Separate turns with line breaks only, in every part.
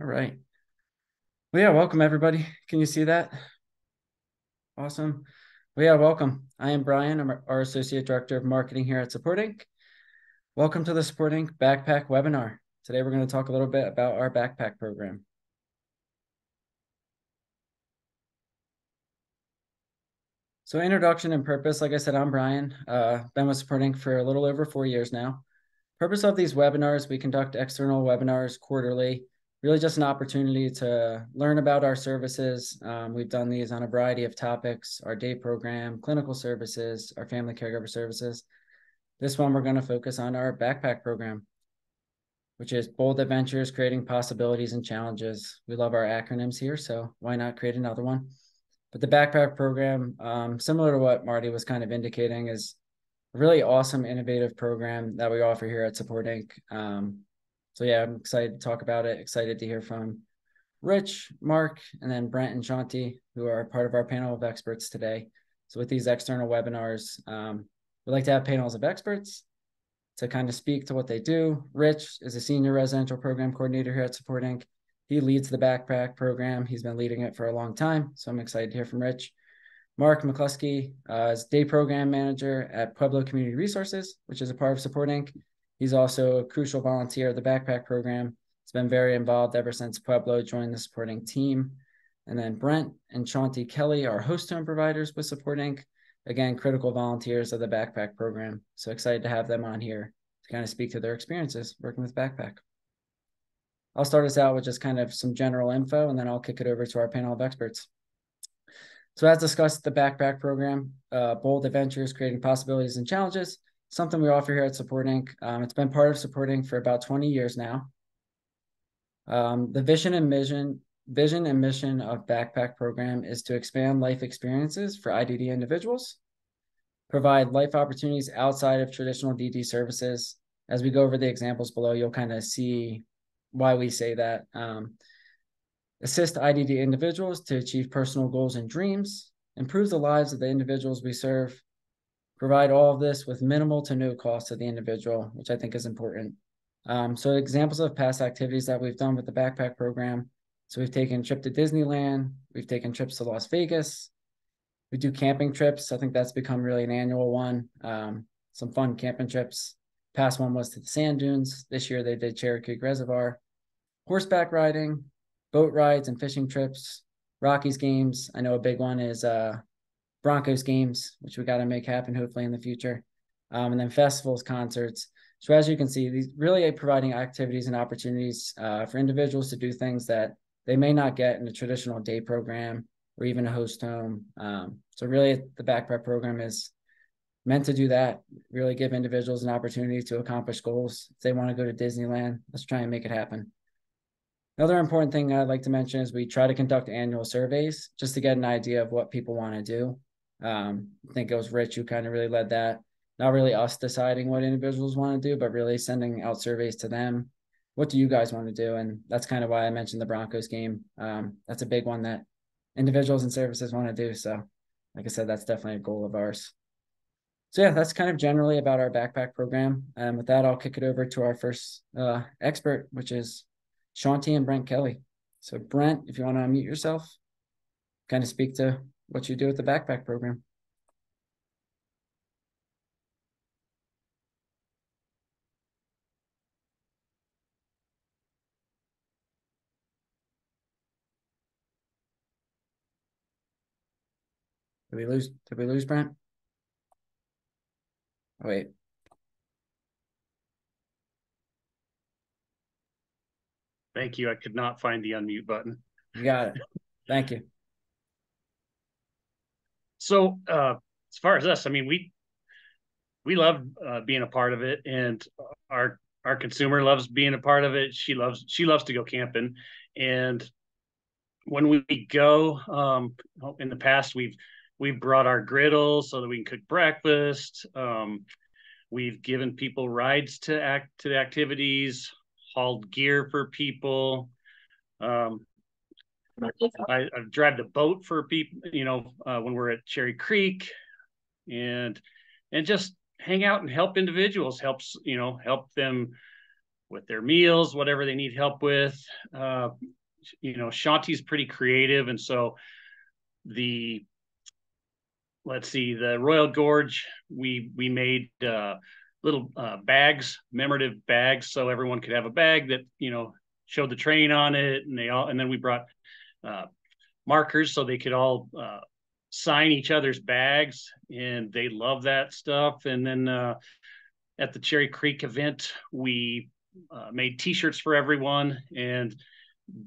All right. Well, yeah, welcome everybody. Can you see that? Awesome. Well, yeah, welcome. I am Brian. I'm our Associate Director of Marketing here at Support Inc. Welcome to the Support Inc. BACPAC Webinar. Today, we're going to talk a little bit about our BACPAC program. So introduction and purpose, like I said, I'm Brian. Been with Support Inc. for a little over 4 years now. Purpose of these webinars, we conduct external webinars quarterly, really just an opportunity to learn about our services. We've done these on a variety of topics, our day program, clinical services, our family caregiver services. This one, we're going to focus on our BACPAC program, which is Bold Adventures, Creating Possibilities and Challenges. We love our acronyms here, so why not create another one? But the BACPAC program, similar to what Marty was kind of indicating, is a really awesome, innovative program that we offer here at Support Inc. So yeah, I'm excited to talk about it. Excited to hear from Rich, Mark, and then Brent and Shanti, who are part of our panel of experts today. So with these external webinars, we like to have panels of experts to kind of speak to what they do. Rich is a senior residential program coordinator here at Support Inc. He leads the BACPAC program. He's been leading it for a long time. So I'm excited to hear from Rich. Mark McCluskey is day program manager at Pueblo Community Resources, which is a part of Support Inc. He's also a crucial volunteer of the BACPAC program. He's been very involved ever since Pueblo joined the Support Inc. team. And then Brent and Shanti Kelly are host home providers with Support Inc. Again, critical volunteers of the BACPAC program. So excited to have them on here to kind of speak to their experiences working with BACPAC. I'll start us out with just kind of some general info, and then I'll kick it over to our panel of experts. So as discussed, the BACPAC program, Bold Adventures, Creating Possibilities and Challenges, something we offer here at Support Inc. It's been part of Support Inc. for about 20 years now. The vision and mission of BACPAC program is to expand life experiences for IDD individuals, provide life opportunities outside of traditional DD services. As we go over the examples below, you'll kind of see why we say that. Assist IDD individuals to achieve personal goals and dreams, improve the lives of the individuals we serve, provide all of this with minimal to no cost to the individual, which I think is important. So examples of past activities that we've done with the BACPAC program. So we've taken a trip to Disneyland, we've taken trips to Las Vegas, we do camping trips. I think that's become really an annual one. Some fun camping trips. Past one was to the sand dunes. This year they did Cherokee Reservoir. Horseback riding, boat rides and fishing trips, Rockies games. I know a big one is Broncos games, which we got to make happen hopefully in the future. And then festivals, concerts. So as you can see, these really are providing activities and opportunities for individuals to do things that they may not get in a traditional day program or even a host home. So really the BACPAC program is meant to do that, really give individuals an opportunity to accomplish goals. If they want to go to Disneyland, let's try and make it happen. Another important thing I'd like to mention is we try to conduct annual surveys just to get an idea of what people want to do. I think it was Rich who kind of really led that. Not really us deciding what individuals want to do, but really sending out surveys to them. What do you guys want to do? And that's kind of why I mentioned the Broncos game. That's a big one that individuals and services want to do. So like I said, that's definitely a goal of ours. So yeah, that's kind of generally about our BACPAC program. And with that, I'll kick it over to our first expert, which is Shanti and Brent Kelly. So Brent, if you want to unmute yourself, kind of speak to what you do with the BACPAC program. Did we lose Brent? Oh, wait.
Thank you. I could not find the unmute button.
You got it. Thank you.
So as far as us, I mean, we love being a part of it, and our consumer loves being a part of it. She loves to go camping, and when we go, in the past we've brought our griddles so that we can cook breakfast. We've given people rides to the activities, hauled gear for people. I drive the boat for people, when we're at Cherry Creek, and just hang out and help individuals, help them with their meals, whatever they need help with. Shanti's pretty creative, and so the let's see, the Royal Gorge, we made little bags, commemorative bags, so everyone could have a bag that showed the train on it, and then we brought markers so they could all sign each other's bags, and they love that stuff. And then at the Cherry Creek event, we made T-shirts for everyone, and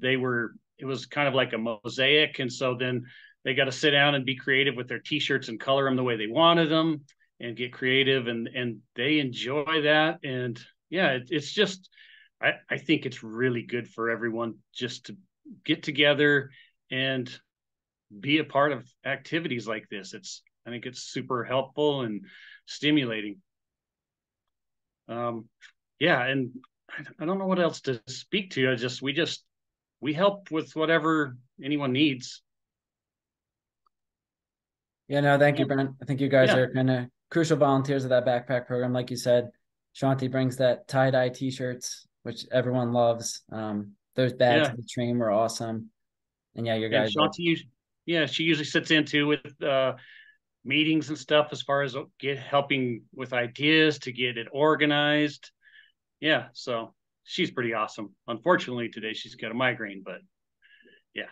it was kind of like a mosaic, and so then they got to sit down and be creative with their T-shirts and color them the way they wanted them and get creative, and they enjoy that. And yeah, it's just I think it's really good for everyone just to get together and be a part of activities like this. I think it's super helpful and stimulating. Yeah, and I don't know what else to speak to. We help with whatever anyone needs.
Yeah, no, thank
Yeah,
you, Brent. I think you guys
yeah,
are kind of crucial volunteers of that backpack program. Like you said, Shanti brings that tie-dye t-shirts, which everyone loves. Those bags
yeah.
of the train were awesome. And yeah, your
And
guys are,
she usually sits in too with meetings and stuff as far as helping with ideas to get it organized. Yeah, so she's pretty awesome. Unfortunately, today she's got a migraine, but yeah,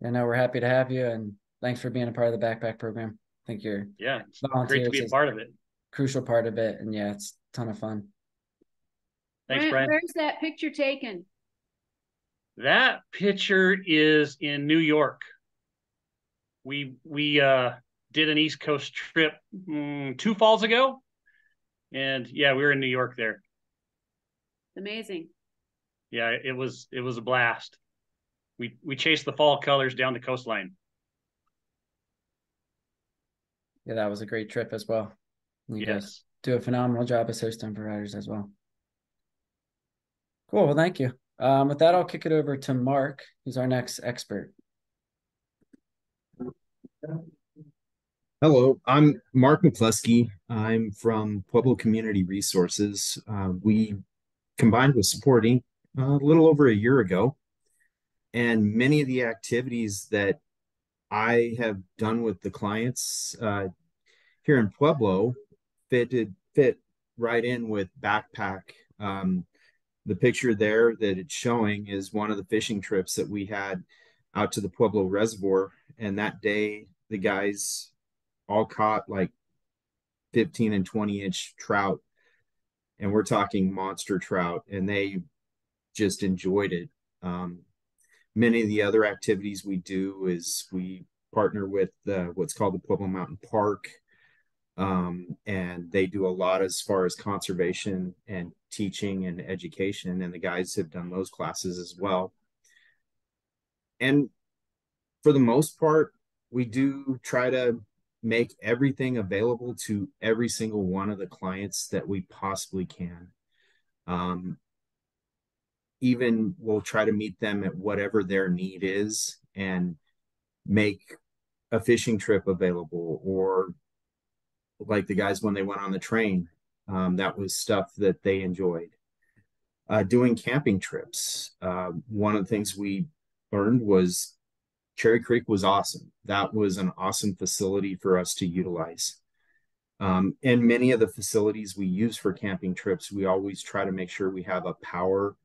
you know, we're happy to have you. And thanks for being a part of the backpack program. I think your
yeah, it's great to
volunteers
be a
is a
part of it.
crucial part of it. And yeah, it's a ton of fun.
Thanks, Brian.
Where's that picture taken?
That picture is in New York. We did an East Coast trip 2 falls ago, and yeah, we were in New York there.
Amazing.
Yeah, it was a blast. We chased the fall colors down the coastline.
Yeah, that was a great trip as well. You guys
Yes.
do a phenomenal job as host and providers as well. Cool. Well, thank you. With that, I'll kick it over to Mark, who's our next expert.
Hello, I'm Mark McCluskey. I'm from Pueblo Community Resources. We combined with Support Inc. A little over a year ago, and many of the activities that I have done with the clients here in Pueblo fit right in with BACPAC. The picture there that it's showing is one of the fishing trips that we had out to the Pueblo Reservoir, and that day the guys all caught like 15 and 20-inch trout, and we're talking monster trout, and they just enjoyed it. Many of the other activities we do is we partner with what's called the Pueblo Mountain Park, and they do a lot as far as conservation and teaching and education, and the guys have done those classes as well. And for the most part, we do try to make everything available to every single one of the clients that we possibly can. Even we'll try to meet them at whatever their need is and make a fishing trip available, or like the guys when they went on the train, that was stuff that they enjoyed. Doing camping trips, one of the things we learned was Cherry Creek was awesome. That was an awesome facility for us to utilize. And many of the facilities we use for camping trips, we always try to make sure we have a power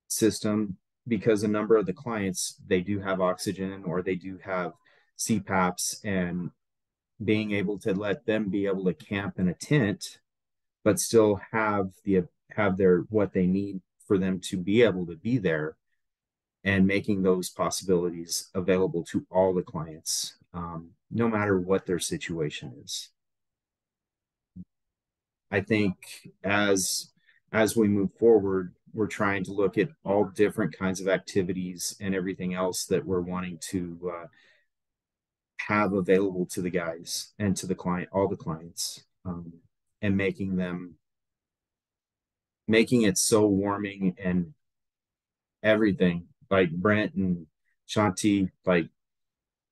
system, because a number of the clients, they do have oxygen or they do have CPAPs, and being able to let them be able to camp in a tent, but still have their what they need for them to be able to be there, and making those possibilities available to all the clients, no matter what their situation is. I think as we move forward, we're trying to look at all different kinds of activities and everything else that we're wanting to have available to the guys and to the client, all the clients, and making it so warming and everything. Like Brent and Shanti, like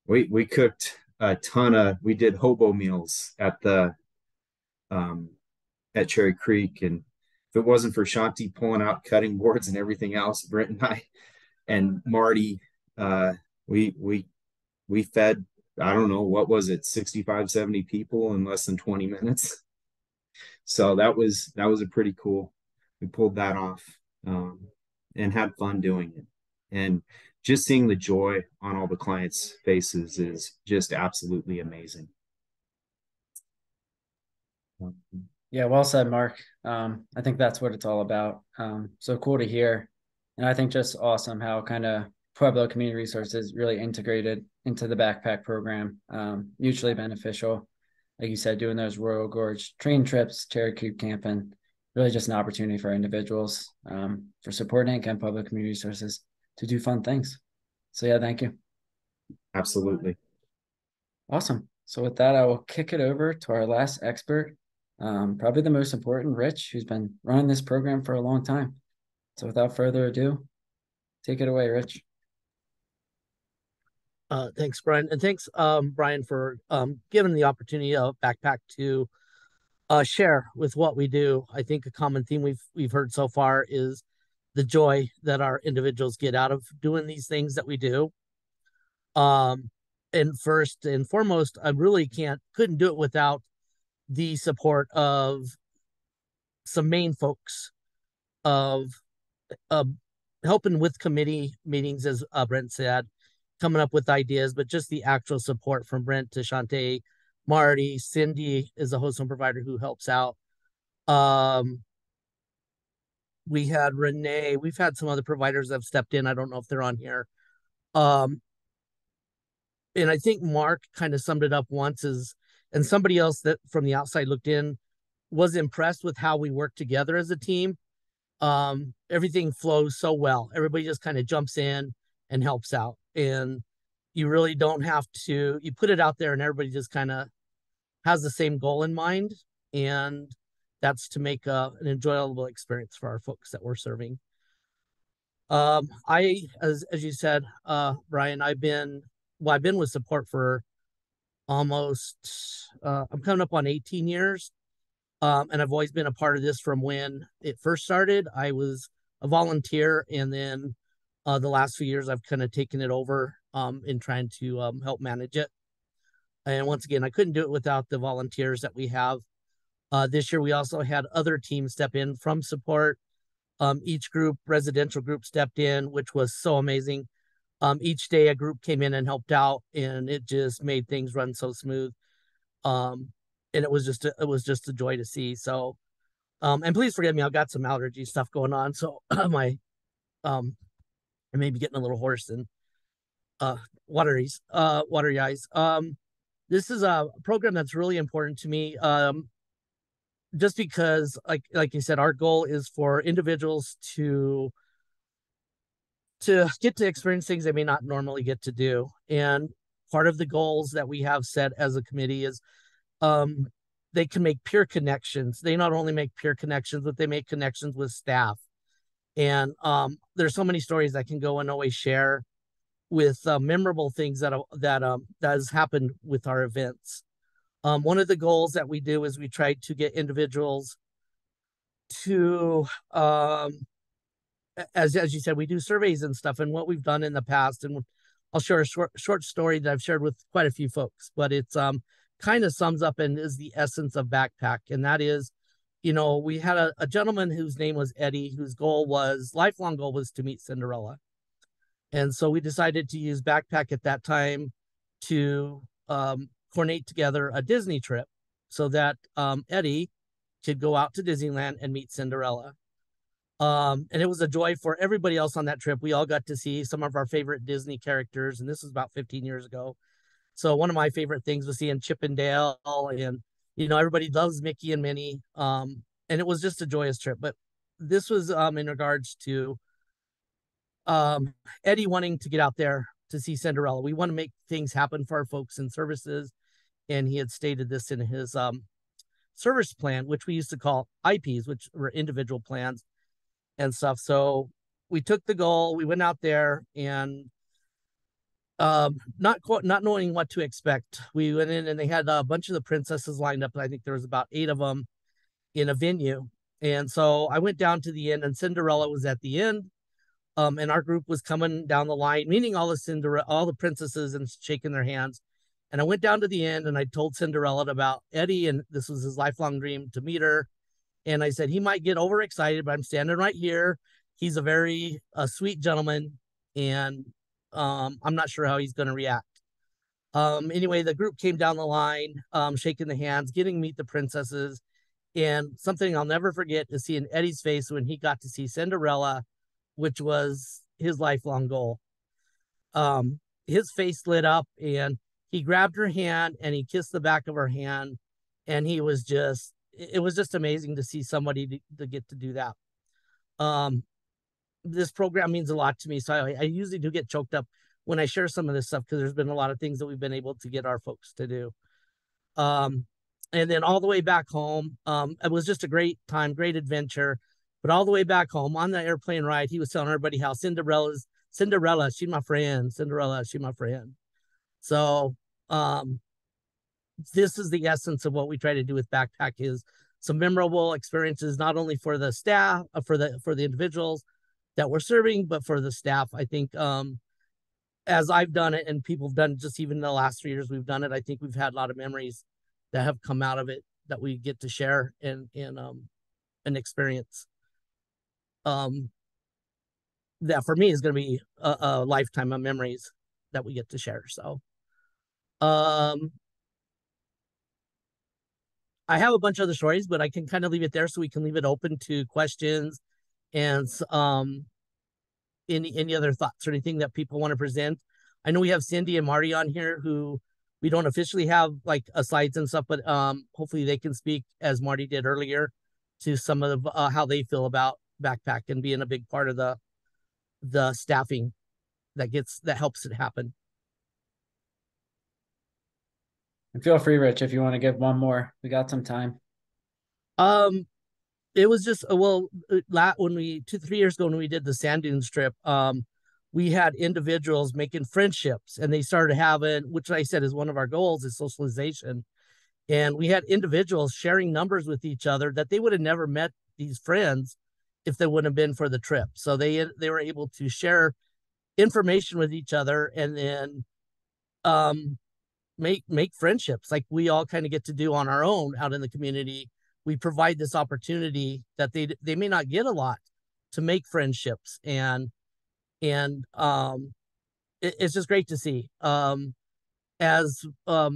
we cooked a ton of, we did hobo meals at the at Cherry Creek, and if it wasn't for Shanti pulling out cutting boards and everything else, Brent and I and Marty, uh, we fed, I don't know, what was it, 65, 70 people in less than 20 minutes. So that was a pretty cool. We pulled that off, and had fun doing it. And just seeing the joy on all the clients' faces is just absolutely amazing.
Yeah, well said, Mark. I think that's what it's all about. So cool to hear. And I think just awesome how kind of Pueblo Community Resources really integrated into the BACPAC program, mutually beneficial. Like you said, doing those Royal Gorge train trips, cherry creek camping, really just an opportunity for individuals, for Support Inc. and Pueblo Community Resources to do fun things. So yeah, thank you.
Absolutely.
Awesome. So with that, I will kick it over to our last expert, probably the most important, Rich, who's been running this program for a long time. So without further ado, take it away, Rich.
Thanks, Brian. And thanks, Brian, for giving the opportunity of BACPAC to share with what we do. I think a common theme we've heard so far is the joy that our individuals get out of doing these things that we do. And first and foremost, I really couldn't do it without the support of some main folks of helping with committee meetings, as Brent said, coming up with ideas, but just the actual support from Brent to Shantae, Marty, Cindy is a host home provider who helps out. We had Renee. We've had some other providers that have stepped in. I don't know if they're on here. And I think Mark kind of summed it up once, and somebody else that from the outside looked in was impressed with how we work together as a team. Everything flows so well. Everybody just kind of jumps in and helps out. And you really don't have to, you put it out there and everybody just kind of has the same goal in mind. And that's to make an enjoyable experience for our folks that we're serving. As you said, Brian, I've been with support for almost, I'm coming up on 18 years. And I've always been a part of this from when it first started. I was a volunteer, and then the last few years I've kind of taken it over in trying to help manage it. And once again, I couldn't do it without the volunteers that we have. This year we also had other teams step in from support. Each residential group stepped in, which was so amazing. Each day a group came in and helped out, and it just made things run so smooth. And it was just a joy to see. So, and please forgive me, I've got some allergy stuff going on. So I may be getting a little hoarse and watery eyes. This is a program that's really important to me. Just because, like you said, our goal is for individuals to get to experience things they may not normally get to do. And part of the goals that we have set as a committee is they can make peer connections. They not only make peer connections, but they make connections with staff. And there's so many stories I can go and always share with memorable things that has happened with our events. One of the goals that we do is we try to get individuals to, as you said, we do surveys and stuff. And what we've done in the past, and I'll share a short story that I've shared with quite a few folks, but it's kind of sums up and is the essence of BACPAC. And that is, we had a gentleman whose name was Eddie, whose lifelong goal was to meet Cinderella. And so we decided to use BACPAC at that time to coordinate together a Disney trip so that Eddie could go out to Disneyland and meet Cinderella. And it was a joy for everybody else on that trip. We all got to see some of our favorite Disney characters, and this was about 15 years ago. So one of my favorite things was seeing Chip and Dale, and everybody loves Mickey and Minnie. And it was just a joyous trip. But this was in regards to Eddie wanting to get out there to see Cinderella. We want to make things happen for our folks in services, and he had stated this in his service plan, which we used to call IPs, which were individual plans and stuff. So we took the goal, we went out there, and not knowing what to expect, we went in and they had a bunch of the princesses lined up. I think there was about 8 of them in a venue, And so I went down to the end, and Cinderella was at the end. And our group was coming down the line, meeting all the princesses and shaking their hands. And I went down to the end and I told Cinderella about Eddie, and this was his lifelong dream to meet her. And I said, he might get overexcited, but I'm standing right here. He's a very sweet gentleman, and I'm not sure how he's going to react. Anyway, the group came down the line, shaking the hands, getting to meet the princesses. And something I'll never forget is seeing Eddie's face when he got to see Cinderella, which was his lifelong goal. His face lit up, and he grabbed her hand and he kissed the back of her hand. And it was just amazing to see somebody to get to do that. This program means a lot to me. So I usually do get choked up when I share some of this stuff, because there's been a lot of things that we've been able to get our folks to do. And then all the way back home, it was just a great time, great adventure. But all the way back home on the airplane ride, he was telling everybody how Cinderella, she's my friend. Cinderella, she's my friend. So this is the essence of what we try to do with BACPAC, is some memorable experiences, not only for the staff, for the individuals that we're serving, but for the staff. I think as I've done it, and people have done it, just even the last 3 years we've done it, I think we've had a lot of memories that have come out of it that we get to share and experience. That for me is going to be a lifetime of memories that we get to share. So I have a bunch of other stories, but I can kind of leave it there so we can leave it open to questions and any other thoughts or anything that people want to present. I know we have Cindy and Marty on here, who we don't officially have like slides and stuff, but hopefully they can speak, as Marty did earlier, to some of the, how they feel about BACPAC and being a big part of the staffing that helps it happen.
And feel free, Rich, if you want to give one more. We got some time.
It was just when 2-3 years ago when we did the sand dunes trip, we had individuals making friendships, and they started having, which I said is one of our goals, is socialization. And we had individuals sharing numbers with each other that they would have never met these friends if they wouldn't have been for the trip. So they were able to share information with each other, and then make friendships like we all kind of get to do on our own out in the community. We provide this opportunity that they may not get a lot, to make friendships, and it's just great to see. As I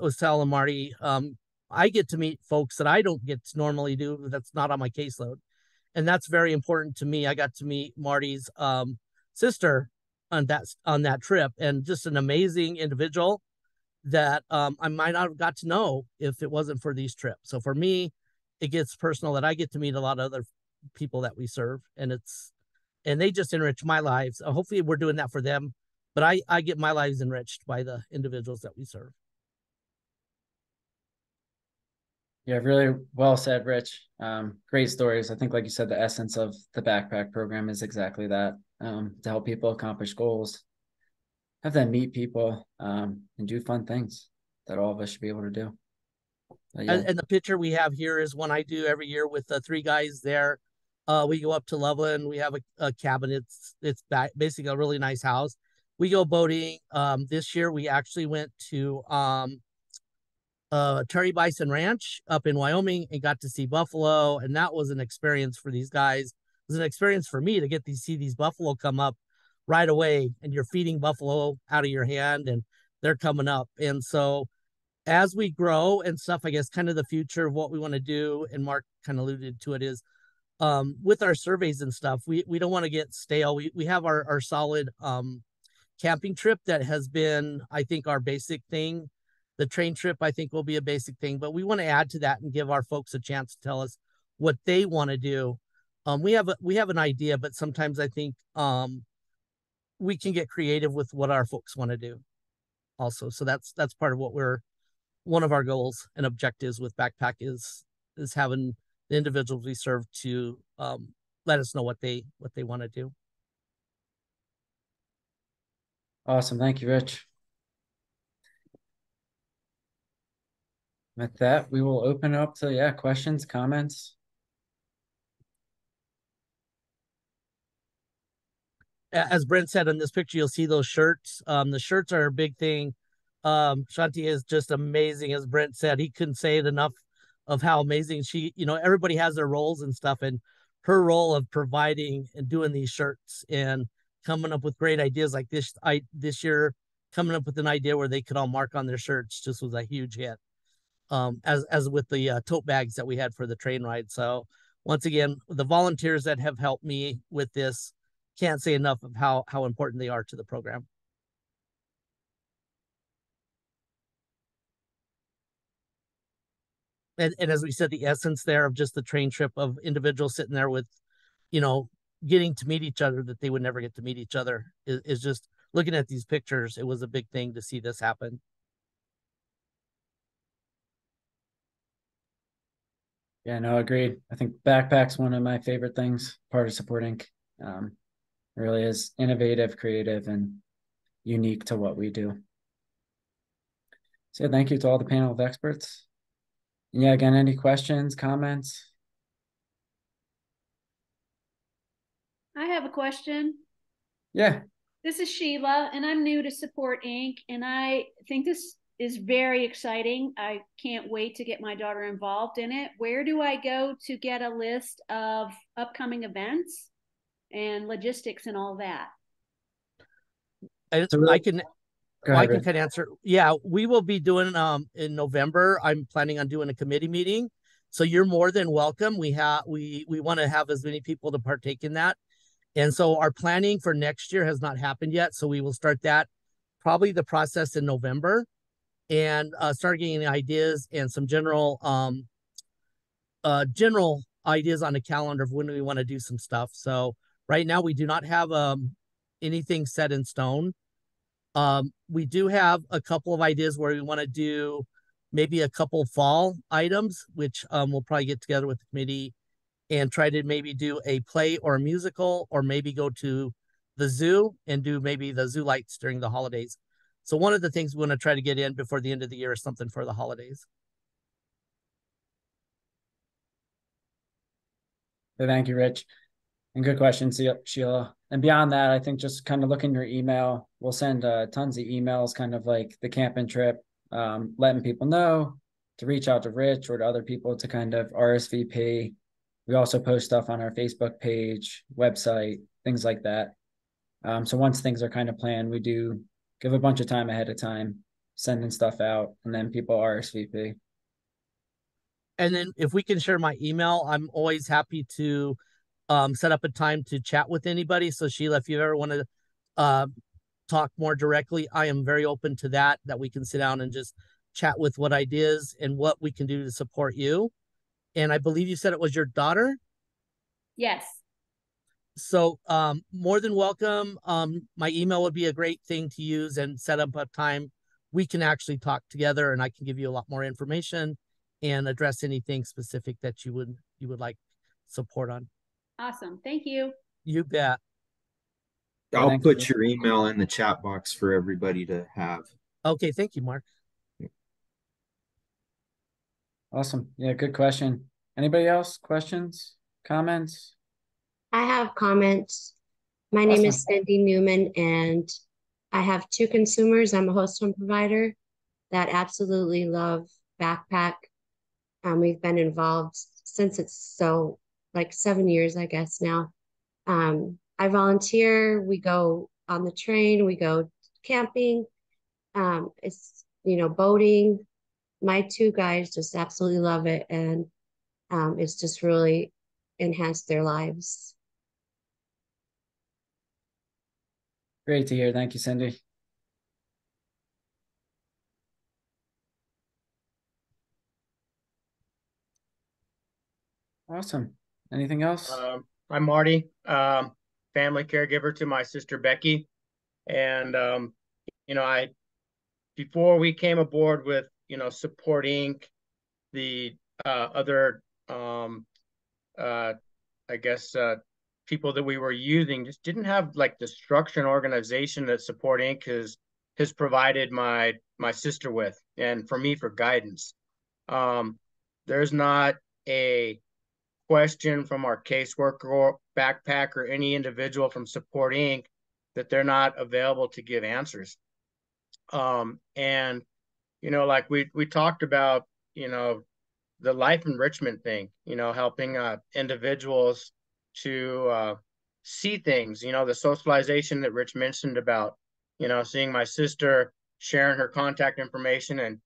was telling Marty, I get to meet folks that I don't get to normally do, that's not on my caseload, and that's very important to me. I got to meet Marty's sister on that trip, and just an amazing individual that I might not have got to know if it wasn't for these trips. So for me, it gets personal that I get to meet a lot of other people that we serve, and they just enrich my lives. Hopefully we're doing that for them, but I get my lives enriched by the individuals that we serve.
Yeah, really well said, Rich. Great stories. I think, like you said, the essence of the BACPAC program is exactly that, to help people accomplish goals, have them meet people, and do fun things that all of us should be able to do. Yeah.
And the picture we have here is one I do every year with the 3 guys there. We go up to Loveland. We have a cabin. It's basically a really nice house. We go boating. This year we actually went to Terry Bison Ranch up in Wyoming and got to see buffalo, and that was an experience for these guys. It was an experience for me to get to see these buffalo come up right away, and you're feeding buffalo out of your hand, and they're coming up. And so as we grow and stuff, I guess kind of the future of what we want to do, and Mark kind of alluded to it, is with our surveys and stuff, we don't want to get stale. We have our solid camping trip that has been, I think, our basic thing. The train trip, I think, will be a basic thing, but we want to add to that and give our folks a chance to tell us what they want to do. We have an idea, but sometimes I think we can get creative with what our folks want to do also. So that's part of what one of our goals and objectives with BACPAC is having the individuals we serve to let us know what they want to do.
Awesome. Thank you, Rich. With that, we will open up to questions, comments.
as Brent said in this picture, you'll see those shirts. The shirts are a big thing. Shanti is just amazing, as Brent said. He couldn't say it enough of how amazing she, everybody has their roles and stuff, and her role of providing and doing these shirts and coming up with great ideas like this year, coming up with an idea where they could all mark on their shirts just was a huge hit. As with the tote bags that we had for the train ride. So once again, the volunteers that have helped me with this, can't say enough of how important they are to the program. And as we said, the essence there of just the train trip of individuals sitting there with, getting to meet each other that they would never get to meet each other is just looking at these pictures. It was a big thing to see this happen.
Yeah, no, agreed. I think BACPAC's one of my favorite things, part of Support Inc. Really is innovative, creative, and unique to what we do. So thank you to all the panel of experts. And yeah, again, any questions, comments?
I have a question.
Yeah.
This is Sheila, and I'm new to Support Inc. And I think this is very exciting. I can't wait to get my daughter involved in it. Where do I go to get a list of upcoming events and logistics and all that?
I can kind of answer. Yeah, we will be doing in November. I'm planning on doing a committee meeting. So you're more than welcome. We want to have as many people to partake in that. And so our planning for next year has not happened yet. So we will start that, probably the process in November, and start getting ideas and some general ideas on the calendar of when we want to do some stuff. So right now we do not have anything set in stone. We do have a couple of ideas where we want to do maybe a couple fall items, which we'll probably get together with the committee and try to maybe do a play or a musical, or maybe go to the zoo and do maybe the zoo lights during the holidays. So one of the things we want to try to get in before the end of the year is something for the holidays.
Thank you, Rich. And good question, Sheila. And beyond that, I think just kind of look in your email. We'll send tons of emails, kind of like the camping trip, letting people know to reach out to Rich or to other people to kind of RSVP. We also post stuff on our Facebook page, website, things like that. So once things are kind of planned, we do give a bunch of time ahead of time, sending stuff out, and then people RSVP.
And then if we can share my email, I'm always happy to set up a time to chat with anybody. So Sheila, if you ever want to talk more directly, I am very open to that we can sit down and just chat with what ideas and what we can do to support you. And I believe you said it was your daughter?
Yes.
So more than welcome. My email would be a great thing to use, and set up a time we can actually talk together, and I can give you a lot more information and address anything specific that you would like support on.
Awesome. Thank you.
You bet.
I'll put your email in the chat box for everybody to have.
Okay, thank you, Mark.
Awesome. Yeah, good question. Anybody else? Questions? Comments?
I have comments. My name is Cindy Newman, and I have two consumers. I'm a host home provider that absolutely love BACPAC. We've been involved since it's like 7 years, I guess now. I volunteer. We go on the train. We go camping. It's, boating. My two guys just absolutely love it, and it's just really enhanced their lives.
Great to hear. Thank you, Cindy. Awesome. Anything else?
I'm Marty, family caregiver to my sister Becky. And, before we came aboard with, Support Inc., the other, people that we were using just didn't have like the structure and organization that Support Inc. has provided my sister with, and for me for guidance. There's not a question from our caseworker or BACPAC or any individual from Support Inc. that they're not available to give answers. And, like we talked about, the life enrichment thing, helping individuals to see things, the socialization that Rich mentioned about, seeing my sister sharing her contact information. And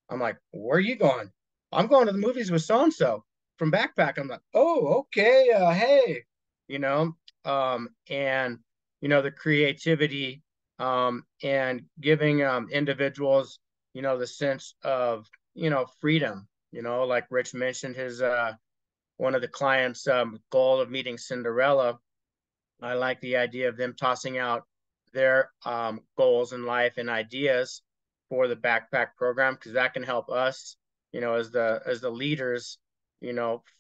I'm like, where are you going? I'm going to the movies with so-and-so from BACPAC. I'm like, oh, okay. Hey, and, the creativity and giving individuals, the sense of, freedom, like Rich mentioned his, one of the clients' goal of meeting Cinderella. I like the idea of them tossing out their goals in life and ideas for the BACPAC program, because that can help us, as the leaders,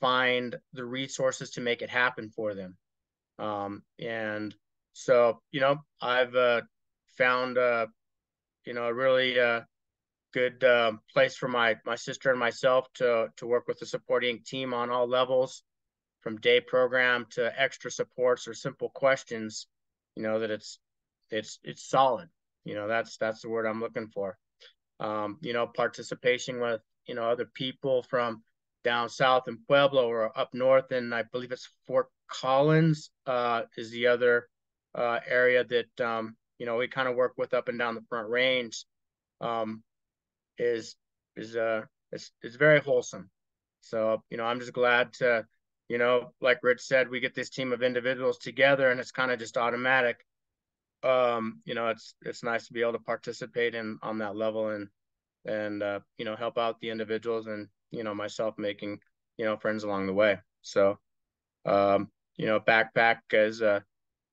find the resources to make it happen for them. And so, I've found, a really good place for my sister and myself to work with the supporting team on all levels, from day program to extra supports or simple questions. That it's solid. That's the word I'm looking for. Participation with other people from down south in Pueblo or up north, and I believe it's Fort Collins is the other area that we kind of work with up and down the Front Range. Is it's very wholesome. So I'm just glad to, like Rich said, we get this team of individuals together, and it's kind of just automatic. It's nice to be able to participate on that level, and help out the individuals, and myself making friends along the way. So BACPAC is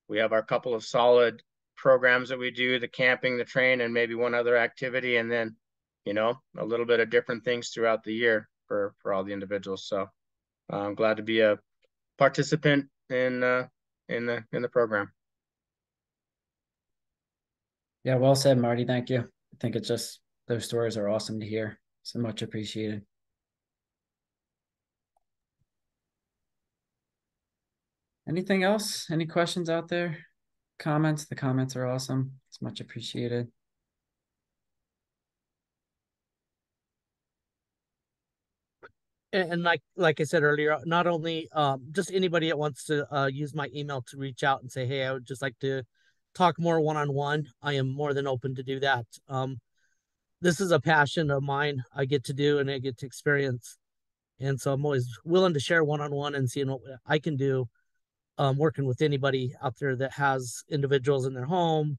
we have our couple of solid programs that we do: the camping, the train, and maybe one other activity, and then a little bit of different things throughout the year for all the individuals. So I'm glad to be a participant in the program.
Yeah, well said, Marty. Thank you. I think it's just, those stories are awesome to hear. So much appreciated. Anything else? Any questions out there? Comments? The comments are awesome. It's much appreciated.
And like I said earlier, not only just anybody that wants to use my email to reach out and say, hey, I would just like to talk more one-on-one, I am more than open to do that. This is a passion of mine I get to do and I get to experience. And so I'm always willing to share one-on-one and seeing what I can do, working with anybody out there that has individuals in their home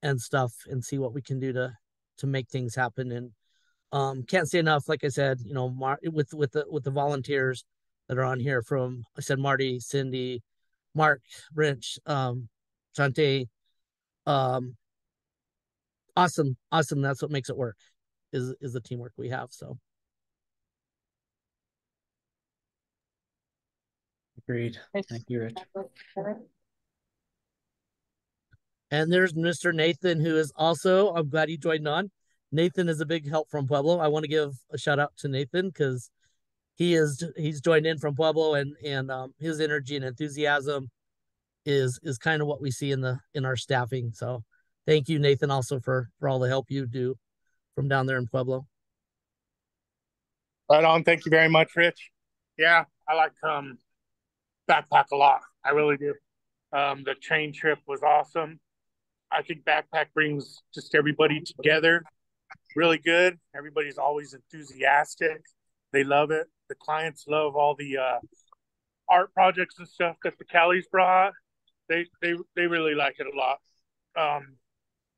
and stuff, and see what we can do to make things happen. And can't say enough, like I said, with the volunteers that are on here, from, I said, Marty, Cindy, Mark, Rich, Shante, awesome. That's what makes it work, is the teamwork we have. So
Agreed. Thank you, Rich.
And there's Mr. Nathan, who is also, I'm glad he joined on. Nathan is a big help from Pueblo. I want to give a shout out to Nathan, because he's joined in from Pueblo, and his energy and enthusiasm is kind of what we see in our staffing. So thank you, Nathan, also for all the help you do from down there in Pueblo.
Right on. Thank you very much, Rich. Yeah, I like BACPAC a lot. I really do. The train trip was awesome. I think BACPAC brings just everybody together really good. Everybody's always enthusiastic. They love it. The clients love all the art projects and stuff that the Callies brought. They really like it a lot.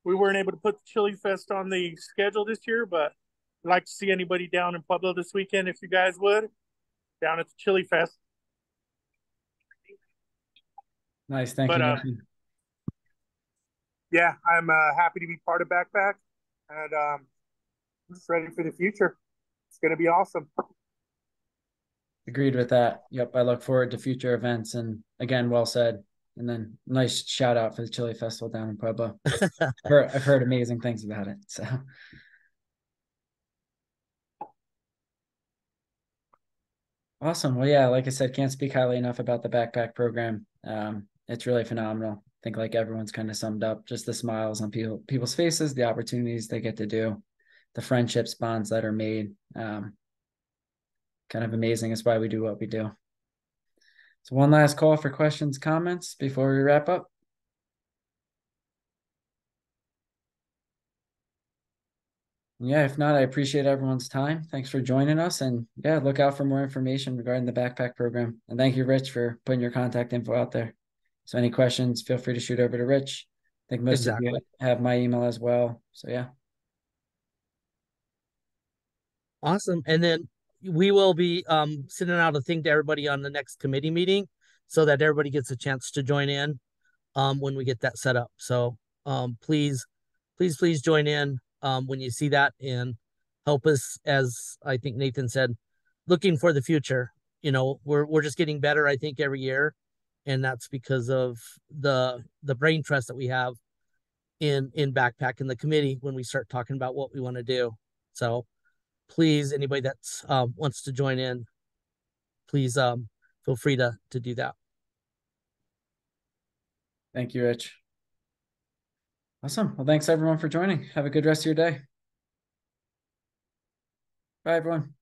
We weren't able to put the Chili Fest on the schedule this year, but I'd like to see anybody down in Pueblo this weekend, if you guys would, down at the Chili Fest.
Nice. Thank you, Nathan.
Yeah, I'm happy to be part of BACPAC, and I'm just ready for the future. It's going to be awesome.
Agreed with that. Yep. I look forward to future events. And again, well said. And then nice shout out for the Chili Festival down in Pueblo. I've heard amazing things about it. So awesome. Well, yeah, like I said, can't speak highly enough about the BACPAC program. It's really phenomenal. think like everyone's kind of summed up, just the smiles on people's faces, the opportunities they get to do, the friendships, bonds that are made. Kind of amazing. It's why we do what we do. So one last call for questions, comments before we wrap up. Yeah, if not, I appreciate everyone's time. Thanks for joining us. And yeah, look out for more information regarding the BACPAC program. And thank you, Rich, for putting your contact info out there. So any questions, feel free to shoot over to Rich. I think most of you have my email as well. So yeah.
Awesome. And then we will be sending out a thing to everybody on the next committee meeting so that everybody gets a chance to join in when we get that set up. So please join in when you see that and help us, as I think Nathan said, looking for the future. You know, we're just getting better, I think, every year. And that's because of the brain trust that we have in BACPAC and the committee when we start talking about what we want to do. So please, anybody that's wants to join in, please feel free to do that.
Thank you, Rich. Awesome. Well, thanks everyone for joining. Have a good rest of your day. Bye, everyone.